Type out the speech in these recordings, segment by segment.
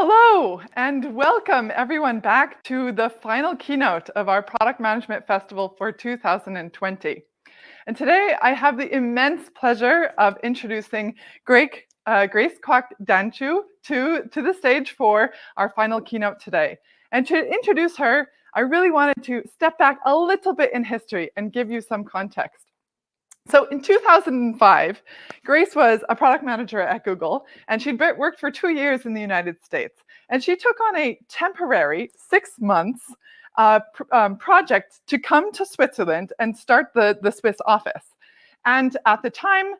Hello and welcome everyone back to the final keynote of our Product Management Festival for 2020. And today I have the immense pleasure of introducing Grace Danciu to the stage for our final keynote today. And to introduce her, I really wanted to step back a little bit in history and give you some context. So in 2005, Grace was a product manager at Google, and she'd worked for 2 years in the United States. And she took on a temporary 6 months project to come to Switzerland and start the Swiss office. And at the time,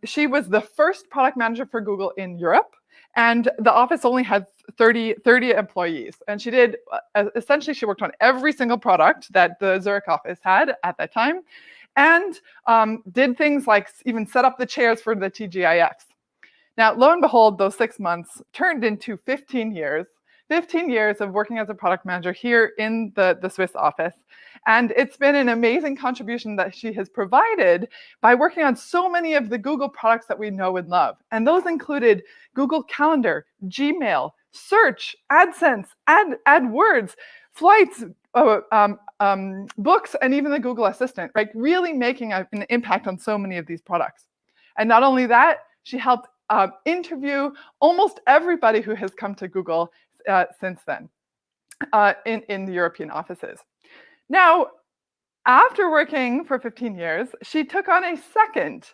she was the first product manager for Google in Europe, and the office only had 30 employees. And she did, essentially, she worked on every single product that the Zurich office had at that time, and did things like even set up the chairs for the TGIFs. Now, lo and behold, those 6 months turned into 15 years of working as a product manager here in the Swiss office. And it's been an amazing contribution that she has provided by working on so many of the Google products that we know and love. And those included Google Calendar, Gmail, Search, AdSense, AdWords, Flights, books, and even the Google Assistant, right? Really making an impact on so many of these products. And not only that, she helped interview almost everybody who has come to Google since then in the European offices. Now, after working for 15 years, she took on a second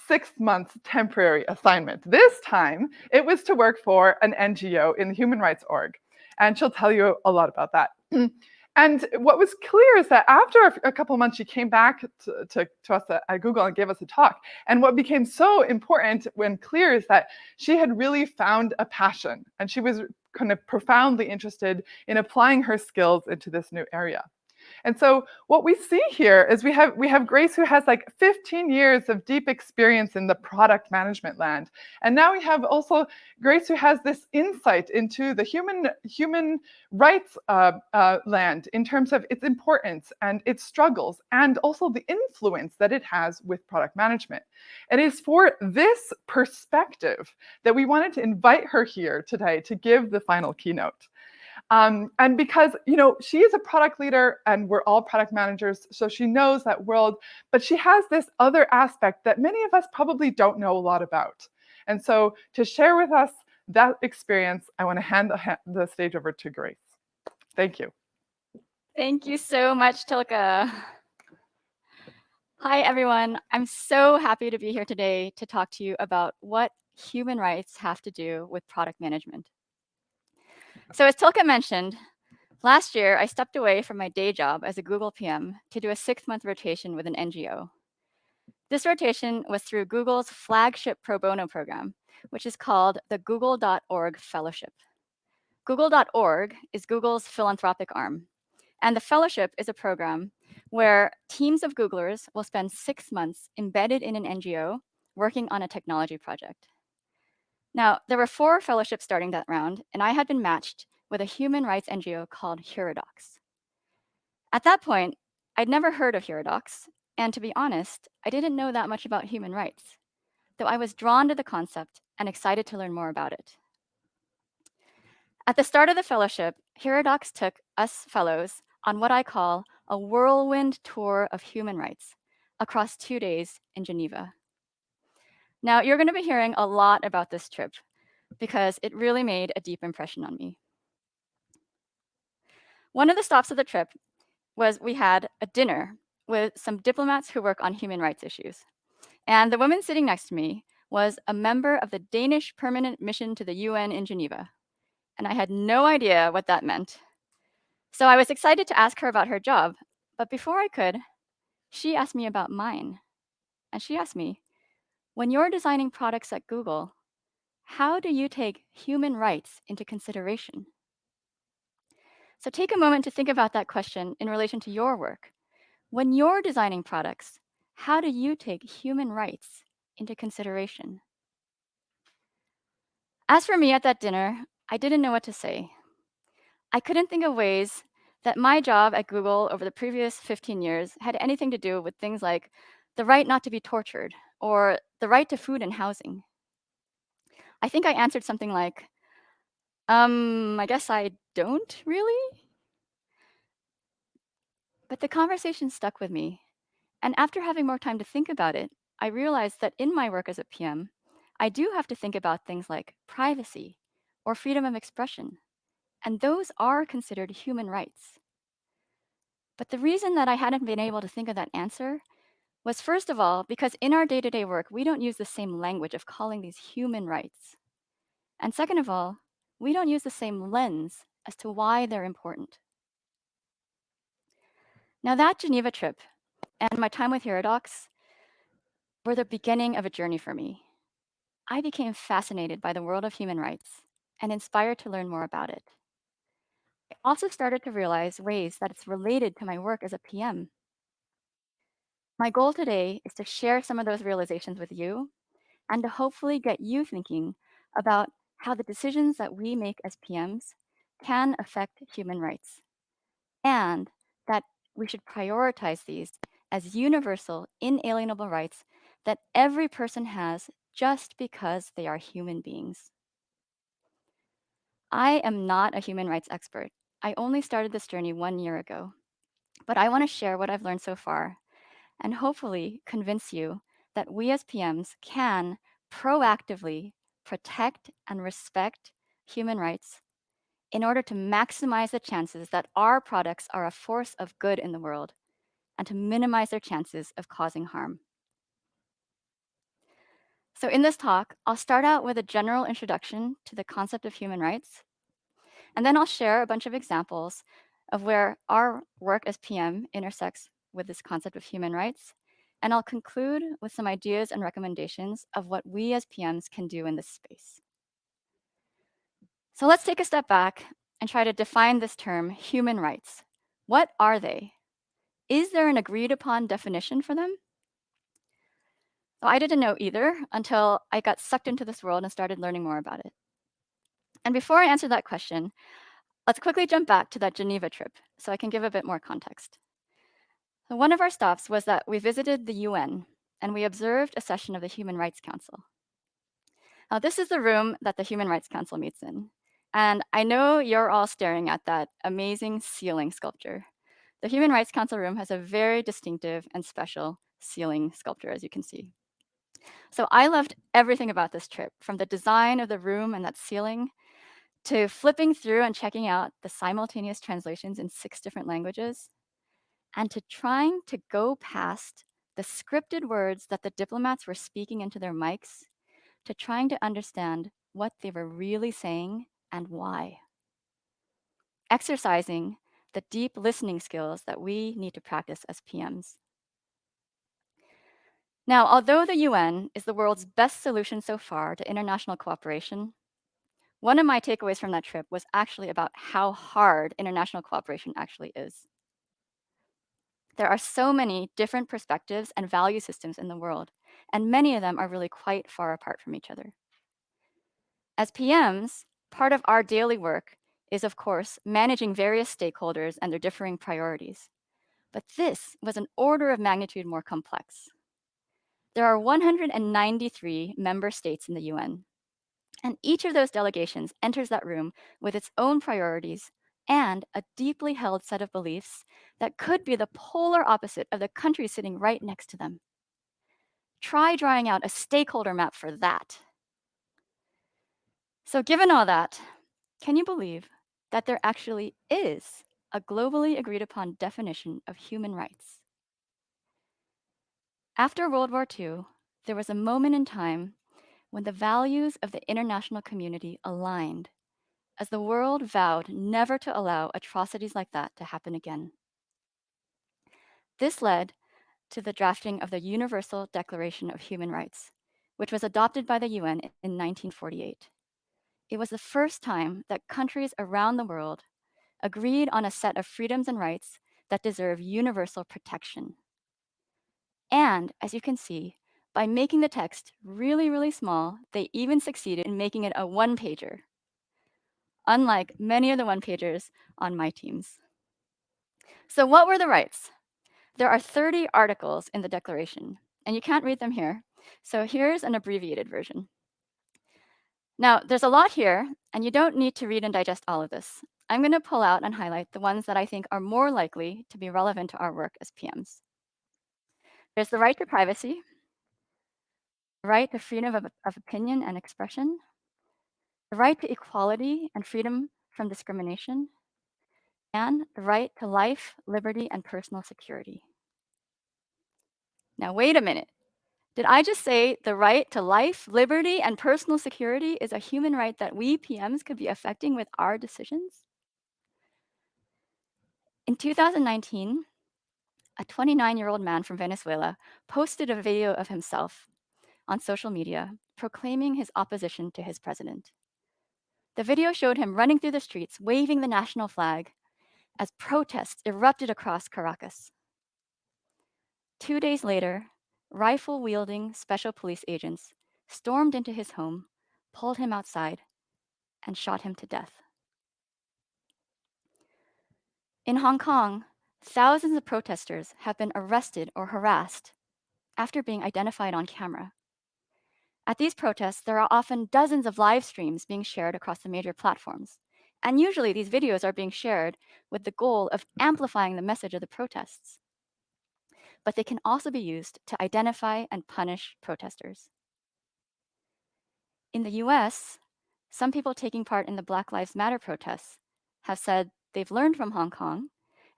6-month temporary assignment. This time, it was to work for an NGO in the human rights org. And she'll tell you a lot about that. And what was clear is that after a couple of months, she came back to us at Google and gave us a talk. And what became so important when clear is that she had really found a passion, and she was kind of profoundly interested in applying her skills into this new area. And so what we see here is we have Grace, who has like 15 years of deep experience in the product management land. And now we have also Grace, who has this insight into the human rights land in terms of its importance and its struggles, and also the influence that it has with product management. It is for this perspective that we wanted to invite her here today to give the final keynote. And because, she is a product leader and we're all product managers, so she knows that world, but she has this other aspect that many of us probably don't know a lot about. And so to share with us that experience, I want to hand the stage over to Grace. Thank you. Thank you so much, Tilka. Hi, everyone. I'm so happy to be here today to talk to you about what human rights have to do with product management. So as Tilka mentioned, last year I stepped away from my day job as a Google PM to do a 6-month rotation with an NGO. This rotation was through Google's flagship pro bono program, which is called the Google.org Fellowship. Google.org is Google's philanthropic arm, and the fellowship is a program where teams of Googlers will spend 6 months embedded in an NGO working on a technology project. Now, there were 4 fellowships starting that round, and I had been matched with a human rights NGO called Huradox. At that point, I'd never heard of Huradox, and to be honest, I didn't know that much about human rights, though I was drawn to the concept and excited to learn more about it. At the start of the fellowship, Huradox took us fellows on what I call a whirlwind tour of human rights across 2 days in Geneva. Now, you're going to be hearing a lot about this trip because it really made a deep impression on me. One of the stops of the trip was we had a dinner with some diplomats who work on human rights issues. And the woman sitting next to me was a member of the Danish permanent mission to the UN in Geneva. And I had no idea what that meant. So I was excited to ask her about her job. But before I could, she asked me about mine. And she asked me, when you're designing products at Google, how do you take human rights into consideration? So take a moment to think about that question in relation to your work. When you're designing products, how do you take human rights into consideration? As for me at that dinner, I didn't know what to say. I couldn't think of ways that my job at Google over the previous 15 years had anything to do with things like the right not to be tortured or the right to food and housing. I think I answered something like, I guess I don't really. But the conversation stuck with me. And after having more time to think about it, I realized that in my work as a PM, I do have to think about things like privacy or freedom of expression. And those are considered human rights. But the reason that I hadn't been able to think of that answer was, first of all, because in our day to day work, we don't use the same language of calling these human rights. And second of all, we don't use the same lens as to why they're important. Now, that Geneva trip and my time with Herodox were the beginning of a journey for me. I became fascinated by the world of human rights and inspired to learn more about it. I also started to realize ways that it's related to my work as a PM. My goal today is to share some of those realizations with you and to hopefully get you thinking about how the decisions that we make as PMs can affect human rights, and that we should prioritize these as universal, inalienable rights that every person has just because they are human beings. I am not a human rights expert. I only started this journey 1 year ago, but I want to share what I've learned so far and hopefully convince you that we as PMs can proactively protect and respect human rights in order to maximize the chances that our products are a force of good in the world and to minimize their chances of causing harm. So in this talk, I'll start out with a general introduction to the concept of human rights, and then I'll share a bunch of examples of where our work as PM intersects with this concept of human rights. And I'll conclude with some ideas and recommendations of what we as PMs can do in this space. So let's take a step back and try to define this term, human rights. What are they? Is there an agreed upon definition for them? So I didn't know either until I got sucked into this world and started learning more about it. And before I answer that question, let's quickly jump back to that Geneva trip so I can give a bit more context. So one of our stops was that we visited the UN and we observed a session of the Human Rights Council. Now, this is the room that the Human Rights Council meets in. And I know you're all staring at that amazing ceiling sculpture. The Human Rights Council room has a very distinctive and special ceiling sculpture, as you can see. So I loved everything about this trip, from the design of the room and that ceiling to flipping through and checking out the simultaneous translations in 6 different languages, and to trying to go past the scripted words that the diplomats were speaking into their mics to trying to understand what they were really saying and why. Exercising the deep listening skills that we need to practice as PMs. Now, although the UN is the world's best solution so far to international cooperation, one of my takeaways from that trip was actually about how hard international cooperation actually is. There are so many different perspectives and value systems in the world, and many of them are really quite far apart from each other. As PMs, part of our daily work is, of course, managing various stakeholders and their differing priorities. But this was an order of magnitude more complex. There are 193 member states in the UN, and each of those delegations enters that room with its own priorities and a deeply held set of beliefs that could be the polar opposite of the country sitting right next to them. Try drawing out a stakeholder map for that. So, given all that, can you believe that there actually is a globally agreed upon definition of human rights? After World War II, there was a moment in time when the values of the international community aligned as the world vowed never to allow atrocities like that to happen again. This led to the drafting of the Universal Declaration of Human Rights, which was adopted by the UN in 1948. It was the first time that countries around the world agreed on a set of freedoms and rights that deserve universal protection. And as you can see, by making the text really, really small, they even succeeded in making it a one-pager, unlike many of the one-pagers on my teams. So what were the rights? There are 30 articles in the Declaration, and you can't read them here. So here's an abbreviated version. Now, there's a lot here, and you don't need to read and digest all of this. I'm going to pull out and highlight the ones that I think are more likely to be relevant to our work as PMs. There's the right to privacy, the right to freedom of opinion and expression, the right to equality and freedom from discrimination, and the right to life, liberty, and personal security. Now, wait a minute. Did I just say the right to life, liberty, and personal security is a human right that we PMs could be affecting with our decisions? In 2019, a 29-year-old man from Venezuela posted a video of himself on social media proclaiming his opposition to his president. The video showed him running through the streets, waving the national flag as protests erupted across Caracas. 2 days later, rifle-wielding special police agents stormed into his home, pulled him outside, and shot him to death. In Hong Kong, thousands of protesters have been arrested or harassed after being identified on camera. At these protests, there are often dozens of live streams being shared across the major platforms. And usually these videos are being shared with the goal of amplifying the message of the protests. But they can also be used to identify and punish protesters. In the US, some people taking part in the Black Lives Matter protests have said they've learned from Hong Kong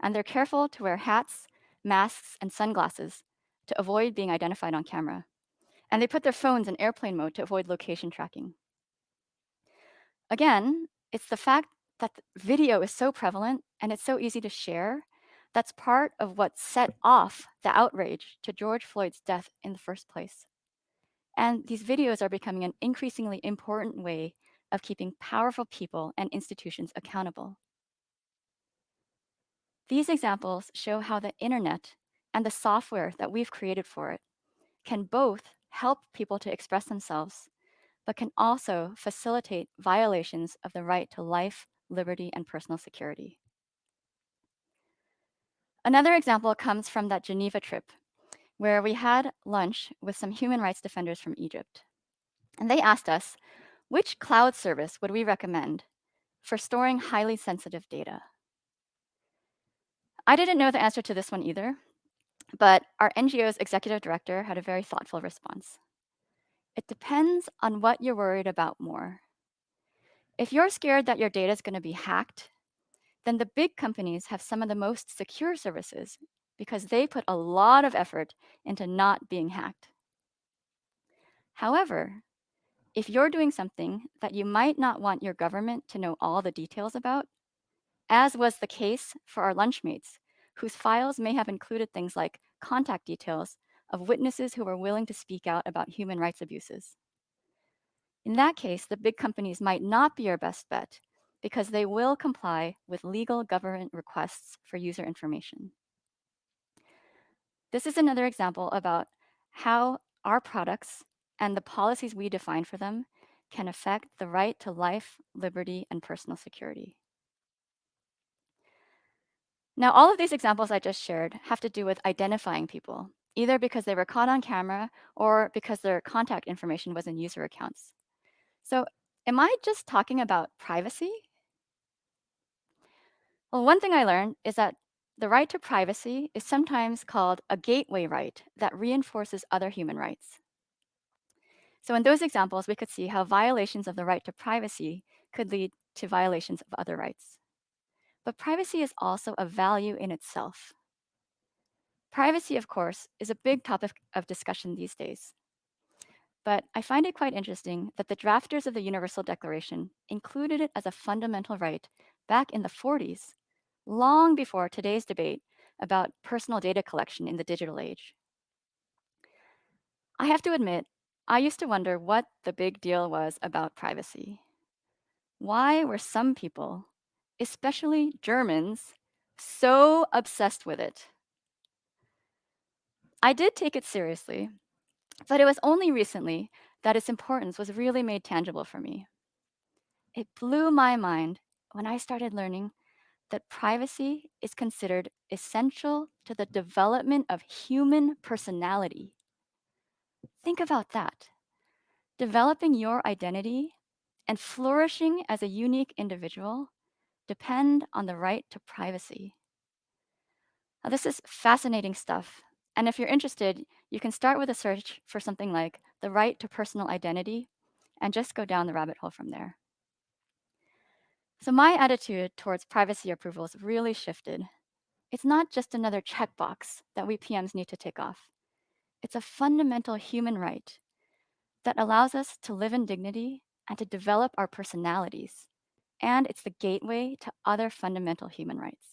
and they're careful to wear hats, masks, and sunglasses to avoid being identified on camera. And they put their phones in airplane mode to avoid location tracking. Again, it's the fact that the video is so prevalent and it's so easy to share that's part of what set off the outrage to George Floyd's death in the first place. And these videos are becoming an increasingly important way of keeping powerful people and institutions accountable. These examples show how the internet and the software that we've created for it can both help people to express themselves, but can also facilitate violations of the right to life, liberty, and personal security. Another example comes from that Geneva trip, where we had lunch with some human rights defenders from Egypt. And they asked us, which cloud service would we recommend for storing highly sensitive data? I didn't know the answer to this one either, but our NGO's executive director had a very thoughtful response. It depends on what you're worried about more. If you're scared that your data is going to be hacked, then the big companies have some of the most secure services because they put a lot of effort into not being hacked. However, if you're doing something that you might not want your government to know all the details about, as was the case for our lunchmates, whose files may have included things like contact details of witnesses who were willing to speak out about human rights abuses. In that case, the big companies might not be your best bet because they will comply with legal government requests for user information. This is another example about how our products and the policies we define for them can affect the right to life, liberty, and personal security. Now, all of these examples I just shared have to do with identifying people, either because they were caught on camera or because their contact information was in user accounts. So, am I just talking about privacy? Well, one thing I learned is that the right to privacy is sometimes called a gateway right that reinforces other human rights. So in those examples, we could see how violations of the right to privacy could lead to violations of other rights. But privacy is also a value in itself. Privacy, of course, is a big topic of discussion these days. But I find it quite interesting that the drafters of the Universal Declaration included it as a fundamental right back in the 40s, long before today's debate about personal data collection in the digital age. I have to admit, I used to wonder what the big deal was about privacy. Why were some people, especially Germans, so obsessed with it? I did take it seriously, but it was only recently that its importance was really made tangible for me. It blew my mind when I started learning that privacy is considered essential to the development of human personality. Think about that. Developing your identity and flourishing as a unique individual depend on the right to privacy. Now, this is fascinating stuff. And if you're interested, you can start with a search for something like the right to personal identity and just go down the rabbit hole from there. So my attitude towards privacy approvals really shifted. It's not just another checkbox that we PMs need to tick off. It's a fundamental human right that allows us to live in dignity and to develop our personalities. And it's the gateway to other fundamental human rights.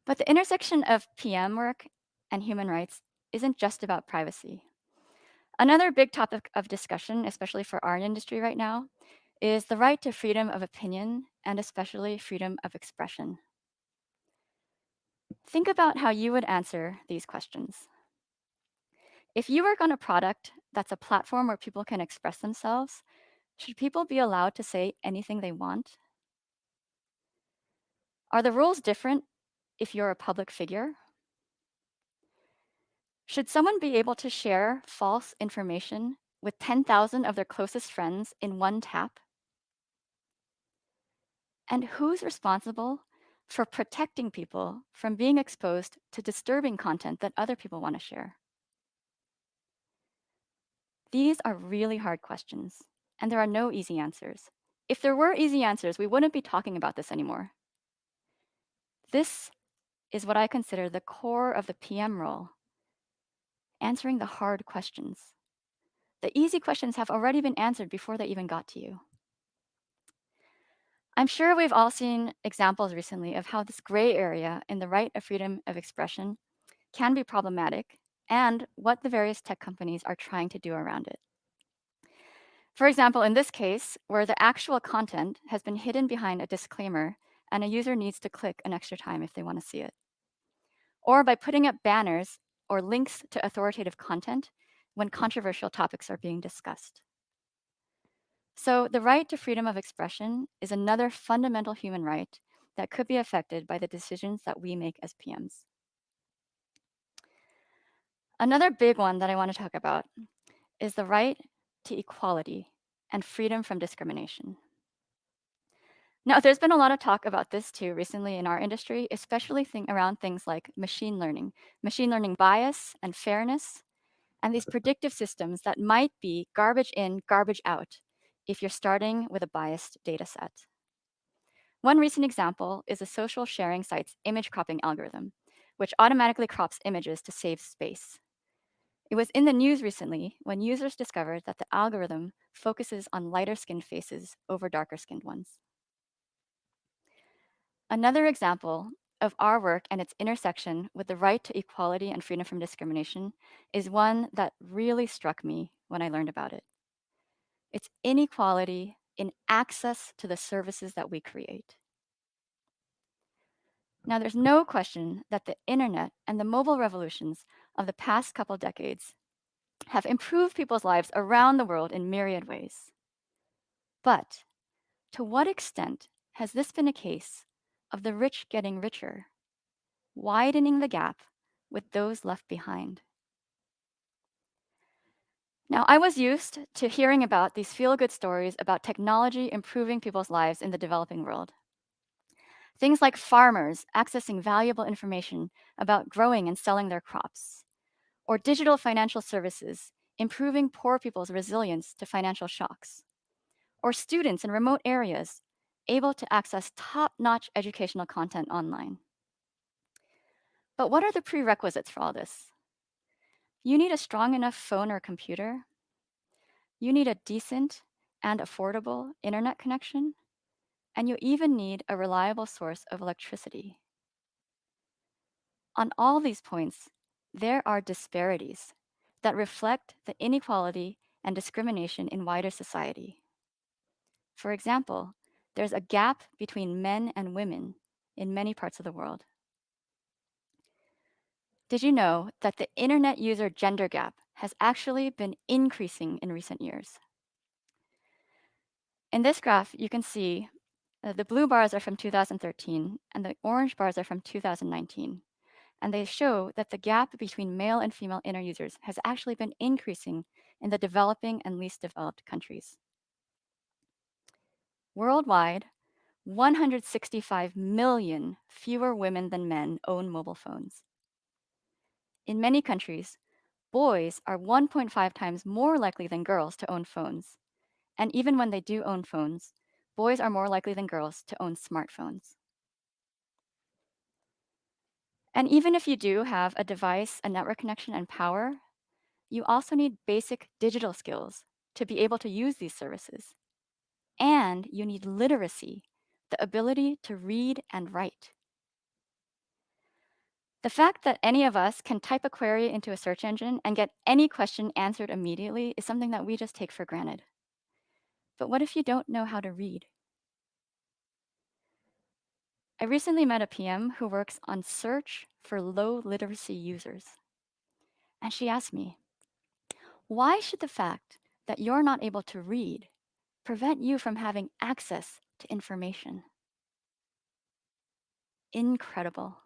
But the intersection of PM work and human rights isn't just about privacy. Another big topic of discussion, especially for our industry right now, is the right to freedom of opinion and especially freedom of expression. Think about how you would answer these questions. If you work on a product that's a platform where people can express themselves, should people be allowed to say anything they want? Are the rules different if you're a public figure? Should someone be able to share false information with 10,000 of their closest friends in one tap? And who's responsible for protecting people from being exposed to disturbing content that other people want to share? These are really hard questions, and there are no easy answers. If there were easy answers, we wouldn't be talking about this anymore. This is what I consider the core of the PM role, answering the hard questions. The easy questions have already been answered before they even got to you. I'm sure we've all seen examples recently of how this gray area in the right of freedom of expression can be problematic and what the various tech companies are trying to do around it. For example, in this case, where the actual content has been hidden behind a disclaimer and a user needs to click an extra time if they want to see it. Or by putting up banners or links to authoritative content when controversial topics are being discussed. So the right to freedom of expression is another fundamental human right that could be affected by the decisions that we make as PMs. Another big one that I want to talk about is the right to equality and freedom from discrimination. Now, there's been a lot of talk about this too recently in our industry, especially around things like machine learning bias and fairness, and these predictive systems that might be garbage in, garbage out if you're starting with a biased data set. One recent example is the social sharing site's image cropping algorithm, which automatically crops images to save space. It was in the news recently when users discovered that the algorithm focuses on lighter skinned faces over darker skinned ones. Another example of our work and its intersection with the right to equality and freedom from discrimination is one that really struck me when I learned about it. It's inequality in access to the services that we create. Now, there's no question that the internet and the mobile revolutions of the past couple decades have improved people's lives around the world in myriad ways. But to what extent has this been a case of the rich getting richer, widening the gap with those left behind? Now, I was used to hearing about these feel-good stories about technology improving people's lives in the developing world. Things like farmers accessing valuable information about growing and selling their crops, or digital financial services improving poor people's resilience to financial shocks, or students in remote areas able to access top-notch educational content online. But what are the prerequisites for all this? You need a strong enough phone or computer. You need a decent and affordable internet connection. And you even need a reliable source of electricity. On all these points, there are disparities that reflect the inequality and discrimination in wider society. For example, there's a gap between men and women in many parts of the world. Did you know that the internet user gender gap has actually been increasing in recent years? In this graph, you can see the blue bars are from 2013 and the orange bars are from 2019. And they show that the gap between male and female internet users has actually been increasing in the developing and least developed countries. Worldwide, 165 million fewer women than men own mobile phones. In many countries, boys are 1.5 times more likely than girls to own phones. And even when they do own phones, boys are more likely than girls to own smartphones. And even if you do have a device, a network connection, and power, you also need basic digital skills to be able to use these services. And you need literacy, the ability to read and write. The fact that any of us can type a query into a search engine and get any question answered immediately is something that we just take for granted. But what if you don't know how to read? I recently met a PM who works on search for low literacy users. And she asked me, why should the fact that you're not able to read prevent you from having access to information? Incredible.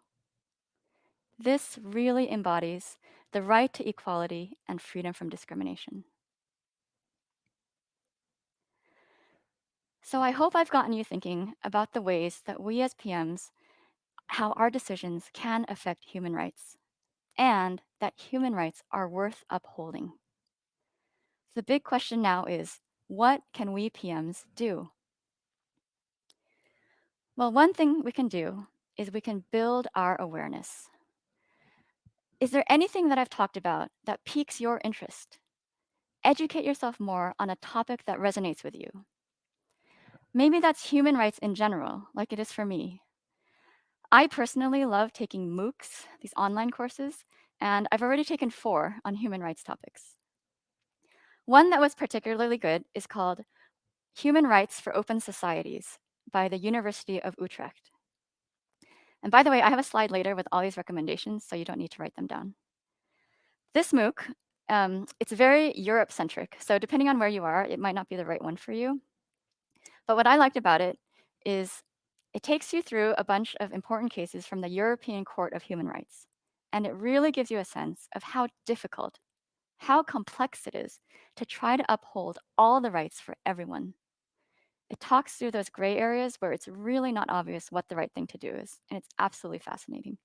This really embodies the right to equality and freedom from discrimination. So I hope I've gotten you thinking about the ways that we as PMs, how our decisions can affect human rights, and that human rights are worth upholding. The big question now is, what can we PMs do? Well, one thing we can do is we can build our awareness. Is there anything that I've talked about that piques your interest? Educate yourself more on a topic that resonates with you. Maybe that's human rights in general, like it is for me. I personally love taking MOOCs, these online courses, and I've already taken 4 on human rights topics. One that was particularly good is called Human Rights for Open Societies by the University of Utrecht. And by the way, I have a slide later with all these recommendations, so you don't need to write them down. This MOOC, it's very Europe-centric, so depending on where you are, it might not be the right one for you. But what I liked about it is it takes you through a bunch of important cases from the European Court of Human Rights. And it really gives you a sense of how difficult, how complex it is to try to uphold all the rights for everyone. It talks through those gray areas where it's really not obvious what the right thing to do is, and it's absolutely fascinating.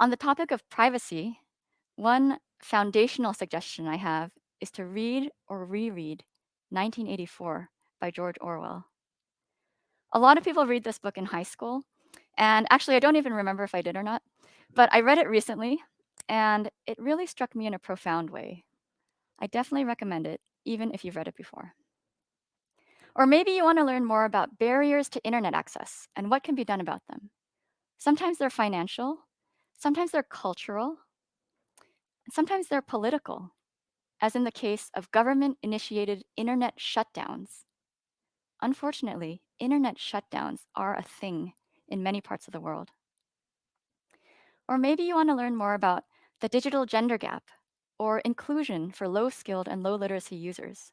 On the topic of privacy, one foundational suggestion I have is to read or reread 1984 by George Orwell. A lot of people read this book in high school, and actually, I don't even remember if I did or not, but I read it recently, and it really struck me in a profound way. I definitely recommend it, even if you've read it before. Or maybe you want to learn more about barriers to internet access and what can be done about them. Sometimes they're financial, sometimes they're cultural, and sometimes they're political, as in the case of government-initiated internet shutdowns. Unfortunately, internet shutdowns are a thing in many parts of the world. Or maybe you want to learn more about the digital gender gap or inclusion for low-skilled and low-literacy users.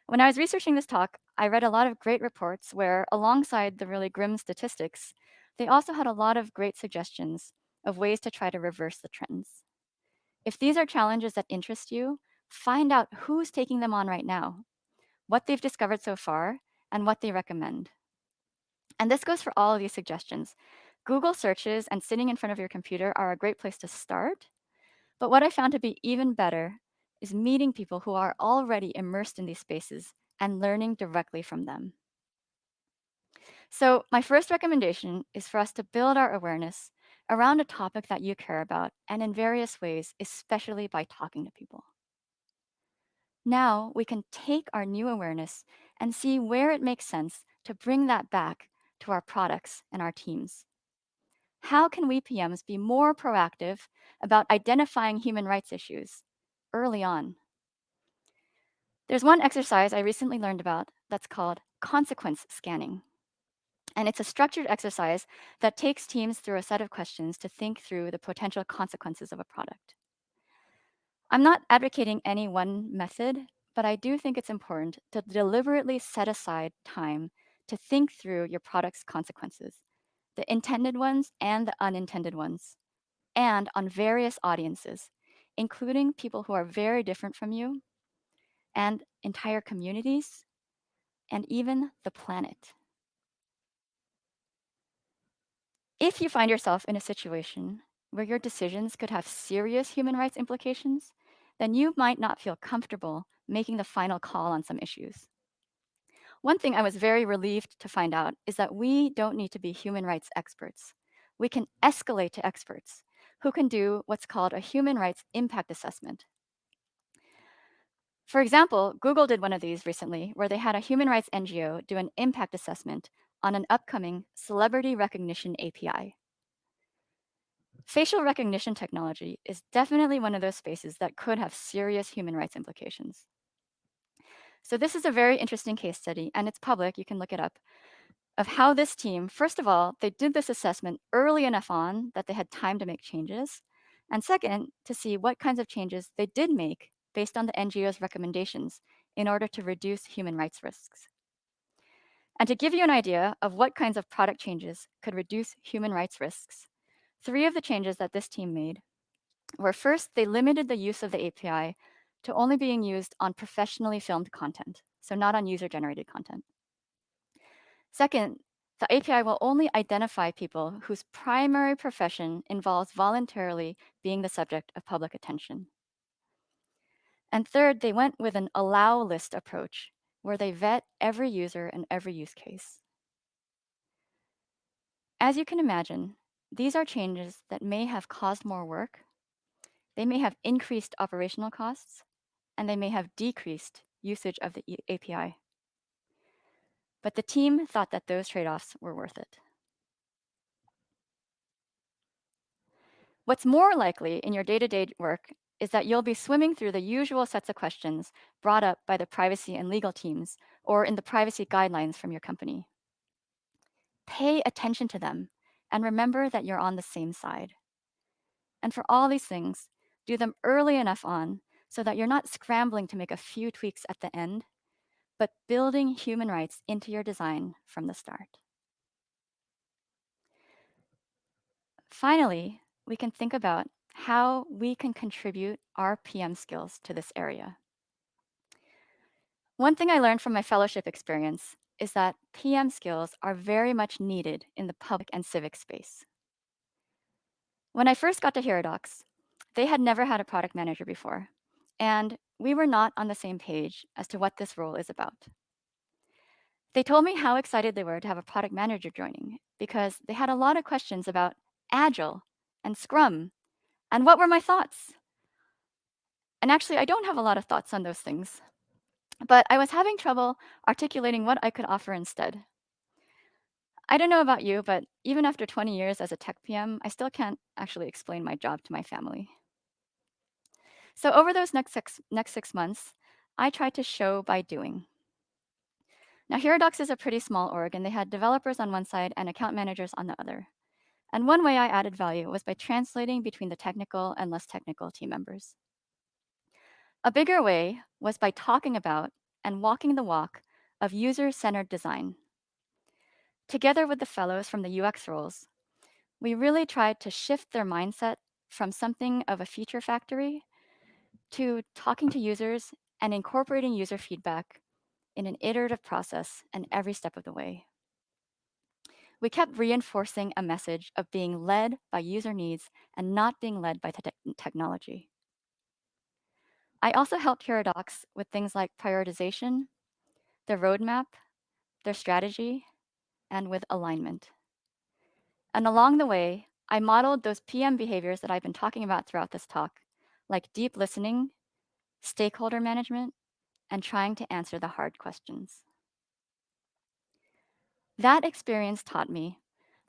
When I was researching this talk, I read a lot of great reports where, alongside the really grim statistics, they also had a lot of great suggestions of ways to try to reverse the trends. If these are challenges that interest you, find out who's taking them on right now, what they've discovered so far, and what they recommend. And this goes for all of these suggestions. Google searches and sitting in front of your computer are a great place to start. But what I found to be even better is meeting people who are already immersed in these spaces and learning directly from them. So my first recommendation is for us to build our awareness around a topic that you care about and in various ways, especially by talking to people. Now we can take our new awareness and see where it makes sense to bring that back to our products and our teams. How can we PMs be more proactive about identifying human rights issues early on? There's one exercise I recently learned about that's called consequence scanning. And it's a structured exercise that takes teams through a set of questions to think through the potential consequences of a product. I'm not advocating any one method, but I do think it's important to deliberately set aside time to think through your product's consequences, the intended ones and the unintended ones, and on various audiences, including people who are very different from you and entire communities, and even the planet. If you find yourself in a situation where your decisions could have serious human rights implications, then you might not feel comfortable making the final call on some issues. One thing I was very relieved to find out is that we don't need to be human rights experts. We can escalate to experts who can do what's called a human rights impact assessment. For example, Google did one of these recently where they had a human rights NGO do an impact assessment on an upcoming celebrity recognition API. Facial recognition technology is definitely one of those spaces that could have serious human rights implications. So this is a very interesting case study, and it's public, you can look it up, of how this team, first of all, they did this assessment early enough on that they had time to make changes. And second, to see what kinds of changes they did make based on the NGO's recommendations in order to reduce human rights risks. And to give you an idea of what kinds of product changes could reduce human rights risks, 3 of the changes that this team made were first, they limited the use of the API to only being used on professionally filmed content, so not on user-generated content. Second, the API will only identify people whose primary profession involves voluntarily being the subject of public attention. And third, they went with an allow list approach, where they vet every user and every use case. As you can imagine, these are changes that may have caused more work, they may have increased operational costs, and they may have decreased usage of the API. But the team thought that those trade-offs were worth it. What's more likely in your day-to-day work is that you'll be swimming through the usual sets of questions brought up by the privacy and legal teams or in the privacy guidelines from your company. Pay attention to them and remember that you're on the same side. And for all these things, do them early enough on so that you're not scrambling to make a few tweaks at the end, but building human rights into your design from the start. Finally, we can think about how we can contribute our PM skills to this area. One thing I learned from my fellowship experience is that PM skills are very much needed in the public and civic space. When I first got to Heradox, they had never had a product manager before, and we were not on the same page as to what this role is about. They told me how excited they were to have a product manager joining because they had a lot of questions about Agile and Scrum and what were my thoughts. And actually, I don't have a lot of thoughts on those things, but I was having trouble articulating what I could offer instead. I don't know about you, but even after 20 years as a tech PM, I still can't actually explain my job to my family. So over those next 6 months, I tried to show by doing. Now, Heradox is a pretty small org, and they had developers on one side and account managers on the other. And one way I added value was by translating between the technical and less technical team members. A bigger way was by talking about and walking the walk of user-centered design. Together with the fellows from the UX roles, we really tried to shift their mindset from something of a feature factory to talking to users and incorporating user feedback in an iterative process and every step of the way. We kept reinforcing a message of being led by user needs and not being led by technology. I also helped Heradox with things like prioritization, their roadmap, their strategy, and with alignment. And along the way, I modeled those PM behaviors that I've been talking about throughout this talk, like deep listening, stakeholder management, and trying to answer the hard questions. That experience taught me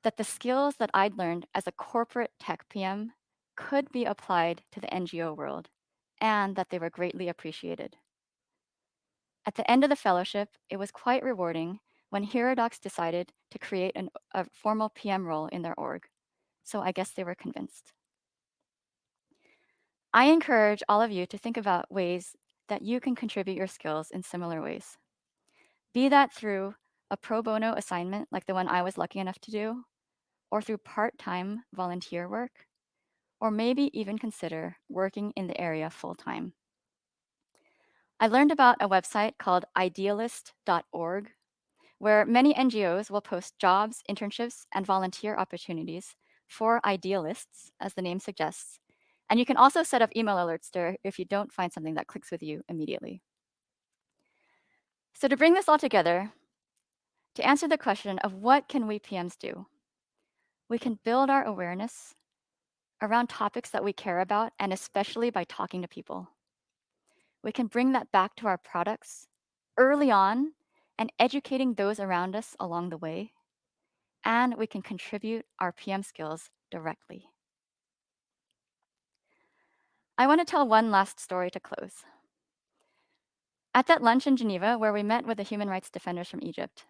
that the skills that I'd learned as a corporate tech PM could be applied to the NGO world, and that they were greatly appreciated. At the end of the fellowship, it was quite rewarding when Heradox decided to create a formal PM role in their org, so I guess they were convinced. I encourage all of you to think about ways that you can contribute your skills in similar ways. Be that through a pro bono assignment like the one I was lucky enough to do, or through part-time volunteer work, or maybe even consider working in the area full-time. I learned about a website called idealist.org, where many NGOs will post jobs, internships, and volunteer opportunities for idealists, as the name suggests. And you can also set up email alerts there if you don't find something that clicks with you immediately. So to bring this all together, to answer the question of what can we PMs do, we can build our awareness around topics that we care about, and especially by talking to people. We can bring that back to our products early on and educating those around us along the way. And we can contribute our PM skills directly. I want to tell one last story to close. At that lunch in Geneva, where we met with the human rights defenders from Egypt,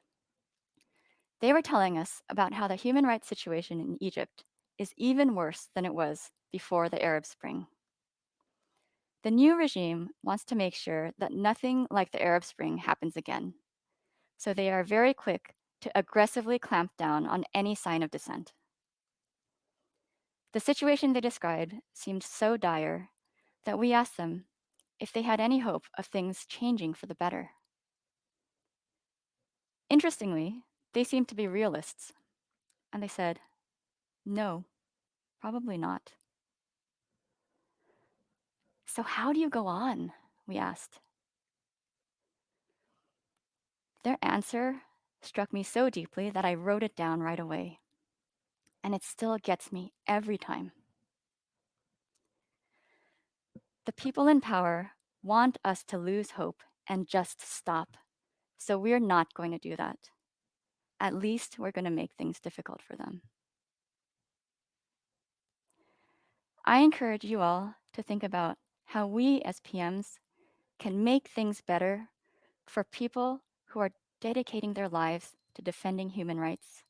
they were telling us about how the human rights situation in Egypt is even worse than it was before the Arab Spring. The new regime wants to make sure that nothing like the Arab Spring happens again. So they are very quick to aggressively clamp down on any sign of dissent. The situation they described seemed so dire that we asked them if they had any hope of things changing for the better. Interestingly, they seemed to be realists, and they said, no, probably not. So how do you go on? We asked. Their answer struck me so deeply that I wrote it down right away. And it still gets me every time. The people in power want us to lose hope and just stop. So we're not going to do that. At least we're going to make things difficult for them. I encourage you all to think about how we as PMs can make things better for people who are dedicating their lives to defending human rights,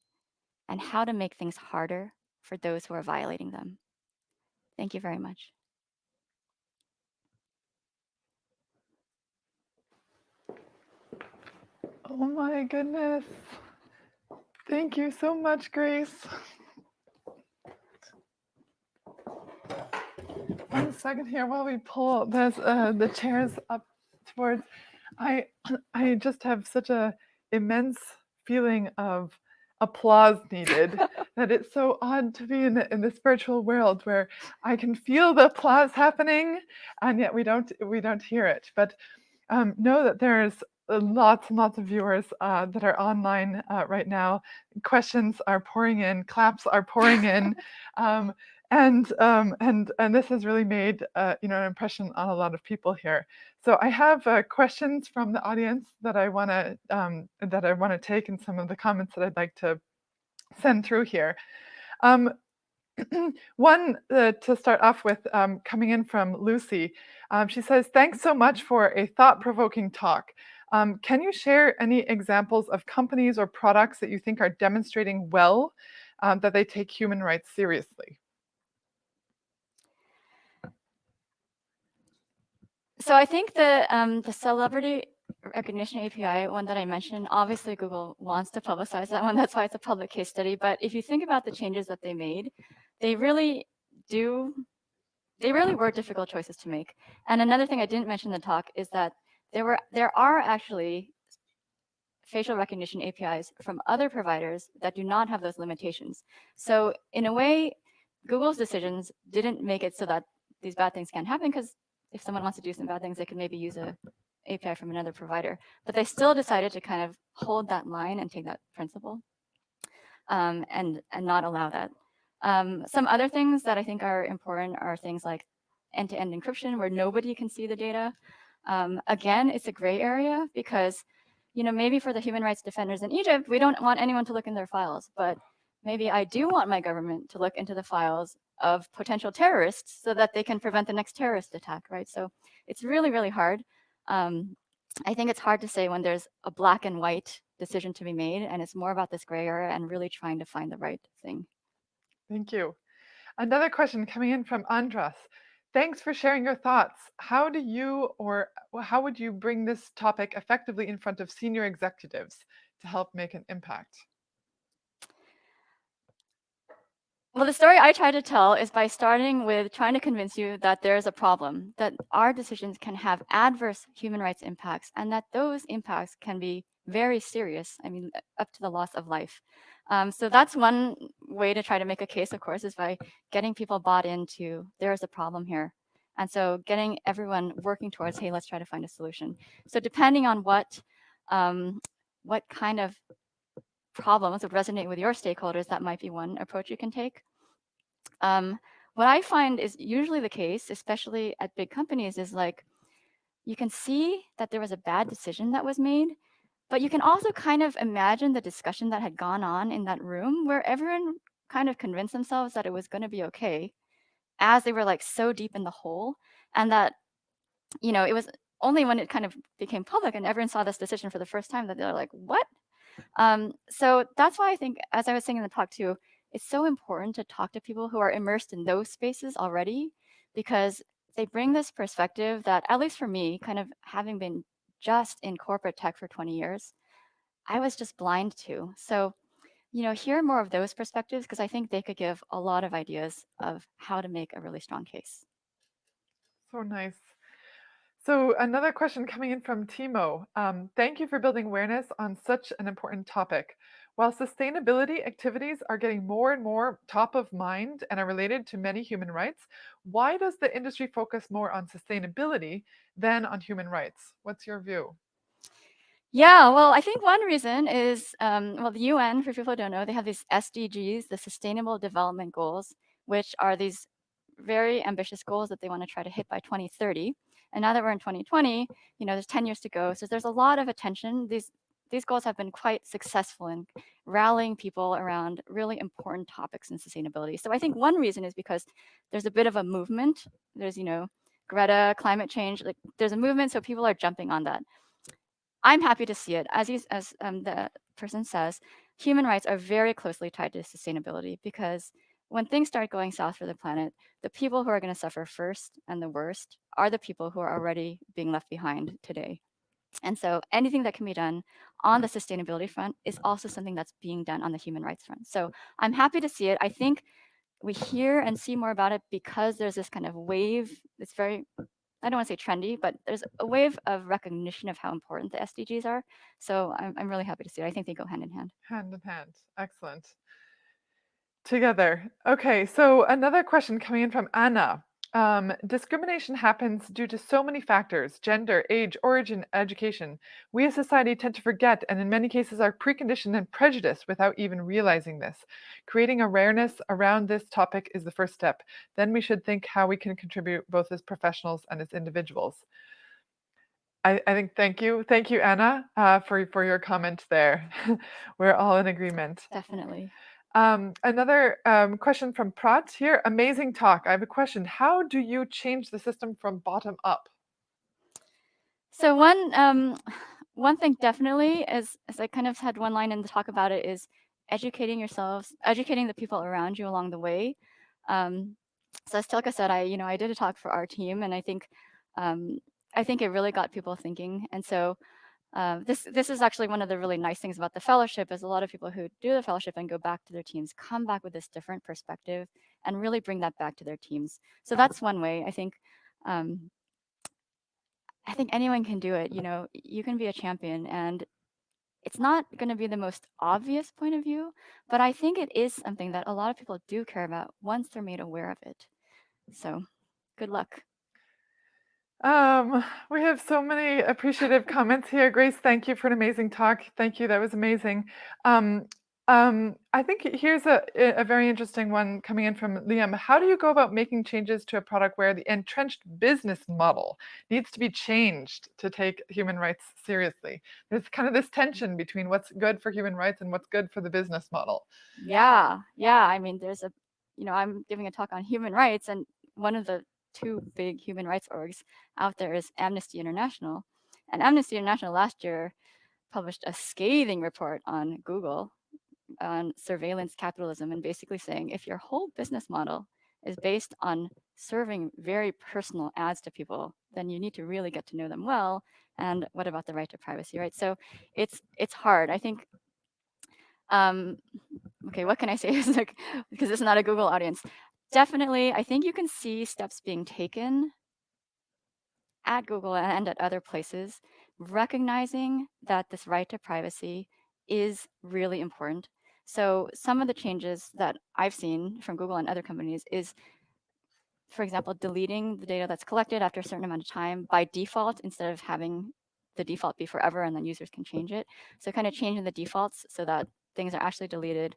and how to make things harder for those who are violating them. Thank you very much. Oh my goodness. Thank you so much, Grace. 1 second here while we pull the chairs up towards. I just have such a immense feeling of applause needed that it's so odd to be in this virtual world where I can feel the applause happening and yet we don't hear it. But know that there's lots and lots of viewers that are online right now. Questions are pouring in, claps are pouring in. And this has really made an impression on a lot of people here. So I have questions from the audience that I want to take, and some of the comments that I'd like to send through here. One to start off with, coming in from Lucy. She says, "Thanks so much for a thought-provoking talk. Can you share any examples of companies or products that you think are demonstrating well that they take human rights seriously?" So I think the celebrity recognition API one that I mentioned, obviously Google wants to publicize that one. That's why it's a public case study. But if you think about the changes that they made, they really were difficult choices to make. And another thing I didn't mention in the talk is that there are actually facial recognition APIs from other providers that do not have those limitations. So in a way, Google's decisions didn't make it so that these bad things can't happen, because if someone wants to do some bad things, they could maybe use a API from another provider. But they still decided to kind of hold that line and take that principle and not allow that. Some other things that I think are important are things like end-to-end encryption, where nobody can see the data. Again, it's a gray area because maybe for the human rights defenders in Egypt, we don't want anyone to look in their files, but maybe I do want my government to look into the files of potential terrorists so that they can prevent the next terrorist attack, right? So it's really, really hard. I think it's hard to say when there's a black and white decision to be made, and it's more about this gray area and really trying to find the right thing. Thank you. Another question coming in from Andras. "Thanks for sharing your thoughts. How would you bring this topic effectively in front of senior executives to help make an impact?" Well, the story I try to tell is by starting with trying to convince you that there's a problem, that our decisions can have adverse human rights impacts, and that those impacts can be very serious. I mean, up to the loss of life. So that's one way to try to make a case, of course, is by getting people bought into there's a problem here. And so getting everyone working towards, hey, let's try to find a solution. So depending on what kind of problems would resonate with your stakeholders, that might be one approach you can take. What I find is usually the case, especially at big companies, is like you can see that there was a bad decision that was made, but you can also kind of imagine the discussion that had gone on in that room where everyone kind of convinced themselves that it was going to be okay as they were like so deep in the hole, and that, it was only when it kind of became public and everyone saw this decision for the first time that they're like, what? So that's why I think, as I was saying in the talk too, it's so important to talk to people who are immersed in those spaces already, because they bring this perspective that, at least for me, kind of having been just in corporate tech for 20 years, I was just blind to. So, hear more of those perspectives, because I think they could give a lot of ideas of how to make a really strong case. So nice. So another question coming in from Timo. Thank you for building awareness on such an important topic. While sustainability activities are getting more and more top of mind and are related to many human rights, why does the industry focus more on sustainability than on human rights? What's your view? Yeah, well, I think one reason is, well, the UN, for people who don't know, they have these SDGs, the Sustainable Development Goals, which are these very ambitious goals that they want to try to hit by 2030. And now that we're in 2020, there's 10 years to go. So there's a lot of attention. These goals have been quite successful in rallying people around really important topics in sustainability. So I think one reason is because there's a bit of a movement. There's, Greta, climate change, like there's a movement, so people are jumping on that. I'm happy to see it. As the person says, human rights are very closely tied to sustainability, because when things start going south for the planet, the people who are going to suffer first and the worst are the people who are already being left behind today. And so anything that can be done on the sustainability front is also something that's being done on the human rights front. So I'm happy to see it. I think we hear and see more about it because there's this kind of wave. It's very, I don't want to say trendy, but there's a wave of recognition of how important the SDGs are. So I'm really happy to see it. I think they go hand in hand. Hand in hand. Excellent. Together. Okay, so another question coming in from Anna. Discrimination happens due to so many factors: gender, age, origin, education. We as society tend to forget, and in many cases are preconditioned and prejudiced without even realizing this. Creating awareness around this topic is the first step. Then we should think how we can contribute both as professionals and as individuals. I think thank you, Anna, for your comment there. We're all in agreement. Definitely. Another question from Prat here. Amazing talk. I have a question. How do you change the system from bottom up? So one thing definitely is, as I kind of had one line in the talk about it, is educating yourselves, educating the people around you along the way. So as Tilka said, I did a talk for our team, and I think it really got people thinking. And so this is actually one of the really nice things about the fellowship, is a lot of people who do the fellowship and go back to their teams come back with this different perspective and really bring that back to their teams. So that's one way. I think anyone can do it. You can be a champion, and it's not going to be the most obvious point of view, but I think it is something that a lot of people do care about once they're made aware of it. So good luck. We have so many appreciative comments here. Grace, thank you for an amazing talk. Thank you. That was amazing. I think here's a very interesting one coming in from Liam. How do you go about making changes to a product where the entrenched business model needs to be changed to take human rights seriously? There's kind of this tension between what's good for human rights and what's good for the business model. Yeah. I mean, I'm giving a talk on human rights, and one of the two big human rights orgs out there is Amnesty International. And Amnesty International last year published a scathing report on Google on surveillance capitalism, and basically saying, if your whole business model is based on serving very personal ads to people, then you need to really get to know them well. And what about the right to privacy, right? So it's hard. I think okay, what can I say? It's like, because it's not a Google audience. Definitely, I think you can see steps being taken at Google and at other places, recognizing that this right to privacy is really important. So some of the changes that I've seen from Google and other companies is, for example, deleting the data that's collected after a certain amount of time by default instead of having the default be forever and then users can change it. So kind of changing the defaults so that things are actually deleted,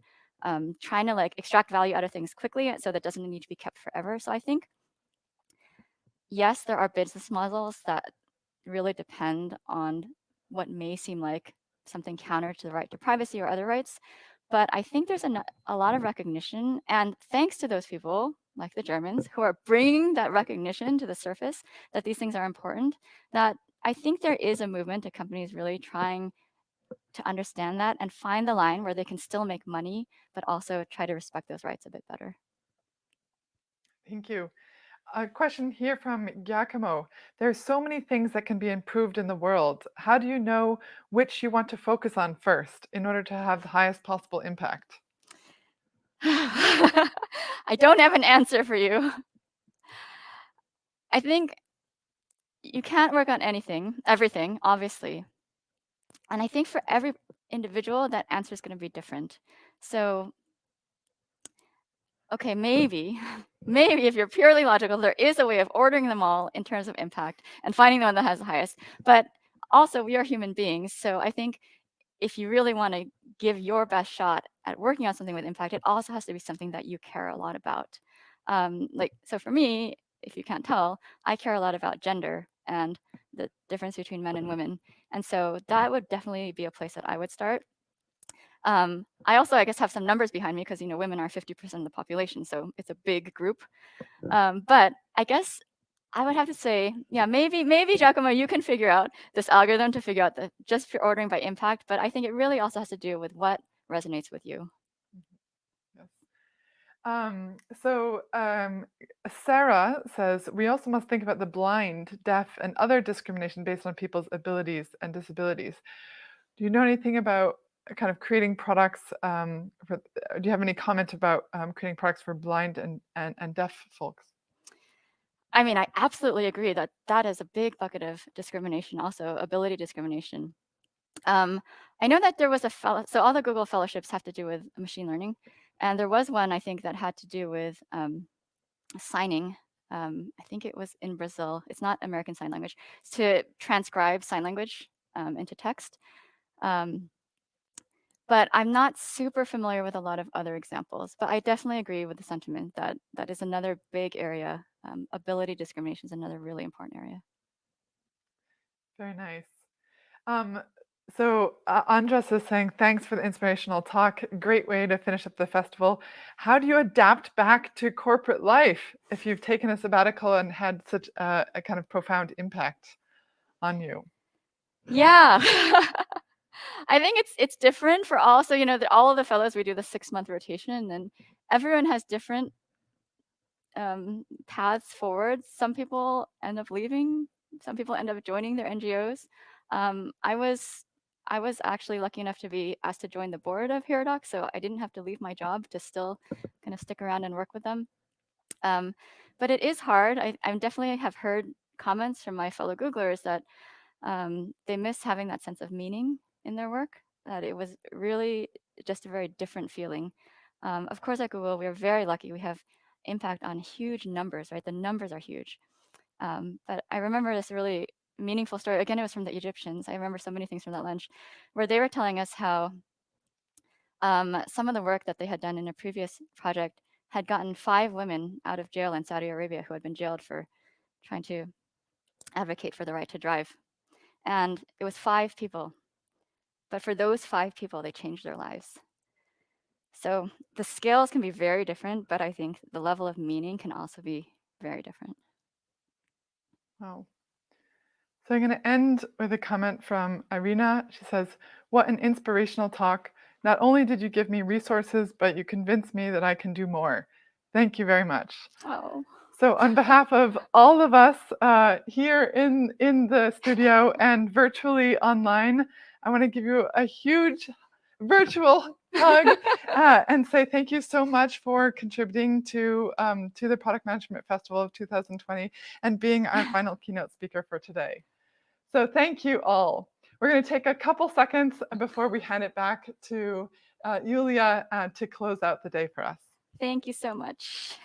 trying to like extract value out of things quickly so that doesn't need to be kept forever. So I think, yes, there are business models that really depend on what may seem like something counter to the right to privacy or other rights. But I think there's a lot of recognition, and thanks to those people, like the Germans, who are bringing that recognition to the surface that these things are important, that I think there is a movement to companies really trying to understand that and find the line where they can still make money, but also try to respect those rights a bit better. Thank you. A question here from Giacomo. There's so many things that can be improved in the world. How do you know which you want to focus on first in order to have the highest possible impact? I don't have an answer for you. I think you can't work on everything, obviously. And I think for every individual, that answer is going to be different. So, okay, maybe if you're purely logical, there is a way of ordering them all in terms of impact and finding the one that has the highest. But also, we are human beings. So I think if you really want to give your best shot at working on something with impact, it also has to be something that you care a lot about. So for me, if you can't tell, I care a lot about gender and the difference between men and women. And so that would definitely be a place that I would start. I also, I guess, have some numbers behind me because, women are 50% of the population, so it's a big group. But I guess I would have to say, yeah, maybe Giacomo, you can figure out this algorithm to figure out just for ordering by impact. But I think it really also has to do with what resonates with you. Yes. Sarah says, we also must think about the blind, deaf, and other discrimination based on people's abilities and disabilities. Do you know anything about kind of creating products? Do you have any comment about creating products for blind and deaf folks? I mean, I absolutely agree that that is a big bucket of discrimination, also ability discrimination. I know that there was so all the Google fellowships have to do with machine learning. And there was one, I think, that had to do with signing. I think it was in Brazil. It's not American Sign Language. It's to transcribe sign language into text. But I'm not super familiar with a lot of other examples. But I definitely agree with the sentiment that that is another big area. Ability discrimination is another really important area. Very nice. Andres is saying, thanks for the inspirational talk. Great way to finish up the festival. How do you adapt back to corporate life if you've taken a sabbatical and had such a kind of profound impact on you? Yeah. I think it's different for all. So, all of the fellows, we do the 6-month rotation, and everyone has different paths forward. Some people end up leaving. Some people end up joining their NGOs. I was actually lucky enough to be asked to join the board of Heradoc, so I didn't have to leave my job to still kind of stick around and work with them. But it is hard. I definitely have heard comments from my fellow Googlers that they miss having that sense of meaning in their work, that it was really just a very different feeling. Of course, at Google, we are very lucky. We have impact on huge numbers, right? The numbers are huge. But I remember this really meaningful story. Again, it was from the Egyptians. I remember so many things from that lunch where they were telling us how some of the work that they had done in a previous project had gotten 5 women out of jail in Saudi Arabia who had been jailed for trying to advocate for the right to drive. And it was 5 people. But for those 5 people, they changed their lives. So the scales can be very different, but I think the level of meaning can also be very different. Wow. So I'm going to end with a comment from Irina. She says, what an inspirational talk. Not only did you give me resources, but you convinced me that I can do more. Thank you very much. Oh. So on behalf of all of us here in the studio and virtually online, I want to give you a huge virtual hug and say thank you so much for contributing to the Product Management Festival of 2020 and being our final keynote speaker for today. So thank you all. We're going to take a couple seconds before we hand it back to Julia to close out the day for us. Thank you so much.